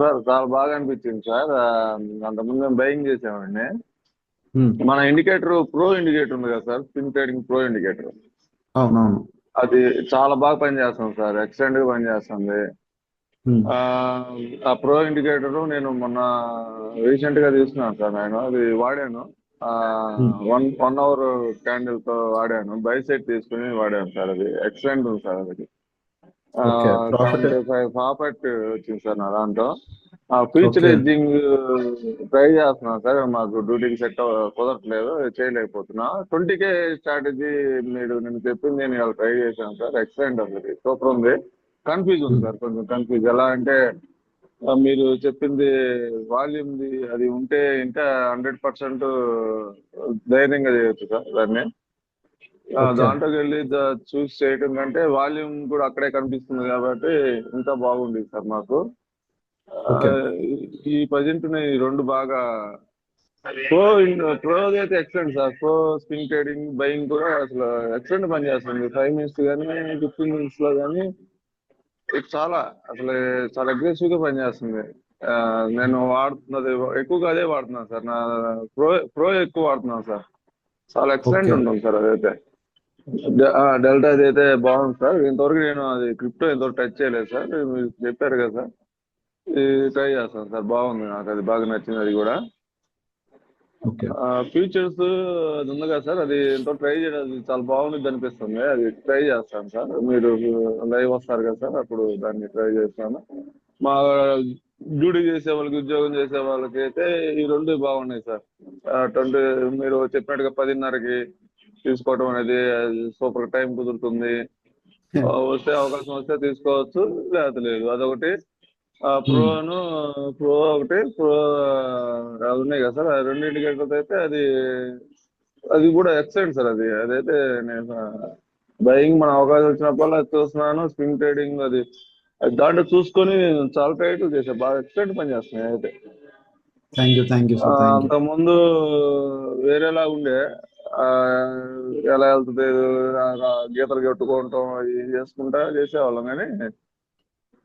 Sir చాలా బాగా అనిపించింది సార్. అంతకుముందు మేము బయింగ్ చేసామండి. మన ఇండికేటర్ ప్రో ఇండికేటర్ ఉంది కదా sir, spin trading pro indicator. అవునవును. అది చాలా బాగా పనిచేస్తుంది సార్, ఎక్సలెంట్ గా పనిచేస్తుంది. ఆ ప్రో ఇండికేటర్ నేను మొన్న రీసెంట్ గా తీసుకున్నాను సార్. నేను అది వాడాను. వన్ అవర్ క్యాండిల్ తో వాడాను, బై సైడ్ తీసుకుని వాడాను సార్. అది ఎక్సలెంట్ ఉంది సార్. అది ఓకే. ప్రాఫిట్ 75 ప్రాఫిట్ వచ్చింది సార్ నా దాంట్లో. Future okay. హెడ్జింగ్ ట్రై చేస్తున్నాను సార్, మాకు డ్యూటీకి సెట్ కుదరట్లేదు, చేయలేకపోతున్నా. 20K స్ట్రాటజీ మీరు నేను చెప్పింది నేను ఇవాళ ట్రై చేశాను సార్. ఎక్సలెంట్ ఉంది, సూపర్ ఉంది. కన్ఫ్యూజ్ ఉంది సార్, కొంచెం కన్ఫ్యూజ్. ఎలా అంటే మీరు చెప్పింది వాల్యూమ్ది అది ఉంటే ఇంకా 100% ధైర్యంగా చేయొచ్చు సార్ దాన్ని. ఓకే. దాంట్లోకి వెళ్ళి చూస్ చేయడం కంటే వాల్యూమ్ కూడా అక్కడే కనిపిస్తుంది కాబట్టి ఇంకా బాగుండేది సార్ మాకు. ఓకే. ఈ ప్రజెంట్ ఈ రెండు బాగా ప్రో అయితే excellent sir. Pro spin trading buying కూడా అసలు ఎక్సలెంట్ పనిచేస్తుంది. 5 minutes కానీ 15 minutes లో కానీ చాలా అసలు చాలా అగ్రెసివ్ గా పనిచేస్తుంది. నేను వాడుతున్నది ఎక్కువగా అదే వాడుతున్నాను సార్. నా ప్రో ఎక్కువ వాడుతున్నాను సార్. చాలా ఎక్సలెంట్ ఓకే. ఉంటుంది సార్ అదైతే. డెల్టా అయితే బాగుంది సార్. ఇంతవరకు నేను అది క్రిప్టో ఇంతవరకు టచ్ చేయలేదు సార్. మీరు చెప్పారు కదా సార్, ట్రై చేస్తాను సార్. బాగుంది, నాకు అది బాగా నచ్చింది. అది కూడా ఓకే. ఫ్యూచర్స్ అది ఉంది కదా సార్, అది ఎంతో ట్రై చేయడం అది చాలా బాగుంది అనిపిస్తుంది. అది ట్రై చేస్తాను సార్. మీరు లైవ్ వస్తారు కదా సార్, అప్పుడు దాన్ని ట్రై చేస్తాను. మా డ్యూటీ చేసే వాళ్ళకి, ఉద్యోగం చేసే వాళ్ళకి అయితే ఈ రెండు బాగున్నాయి సార్. 20 మీరు చెప్పినట్టుగా 10:30కి తీసుకోవడం అనేది సూపర్ టైం కుదురుతుంది. వస్తే అవకాశం వస్తే తీసుకోవచ్చు, లేకపోతే లేదు. అదొకటి. ప్రో ఒకటి, ప్రో అది ఉన్నాయి కదా సార్, అది రెండు ఇండికేటర్స్ అయితే అది కూడా ఎక్సలెంట్ సార్. అదైతే నేను బయింగ్ మన అవకాశం వచ్చినప్పుడు అది చూస్తున్నాను. స్పిన్ ట్రేడింగ్ అది దాంట్లో చూసుకొని చాలా ట్రేడ్లు చేశాను, బాగా ఎక్సలెంట్ పని చేస్తున్నాయి అయితే. Thank you sir. Thank you. అంతకుముందు వేరేలా ఉండే, ఆ, ఎలా వెళ్తుంది, గీతలు కట్టుకోవటం అవి చేసుకుంటా చేసేవాళ్ళం. కానీ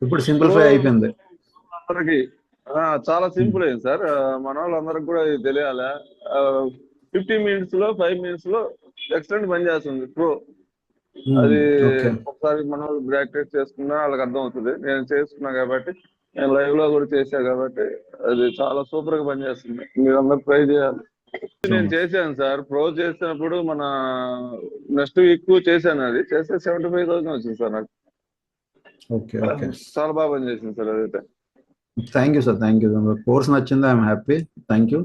ఇప్పుడు సింప్లిఫై అయిపోయింది. అందరికి చాలా సింపుల్ అయింది సార్. మన వాళ్ళందరికి కూడా ఇది తెలియాలి. 15 minutes లో 5 minutes లో ఎక్సలెంట్ పని చేస్తుంది ప్రో. అది ఓకే. ఒకసారి మన వాళ్ళు ప్రాక్టీస్ చేసుకున్నా వాళ్ళకి అర్థం అవుతుంది. నేను చేసుకున్నా కాబట్టి, నేను లైవ్ లో కూడా చేశా కాబట్టి అది చాలా సూపర్ గా పనిచేస్తుంది. మీరు అందరు ట్రై చేయాలి. నేను చేశాను సార్. ప్రో చేసినప్పుడు మన నెక్స్ట్ వీక్ చేశాను. అది చేస్తే 75,000 వచ్చింది సార్ నాకు. ఓకే. ఓకే. చాలా బాగా పనిచేసింది సార్ అదైతే. Thank you sir. Thank you. Course నచ్చింది. I'm happy. Thank you.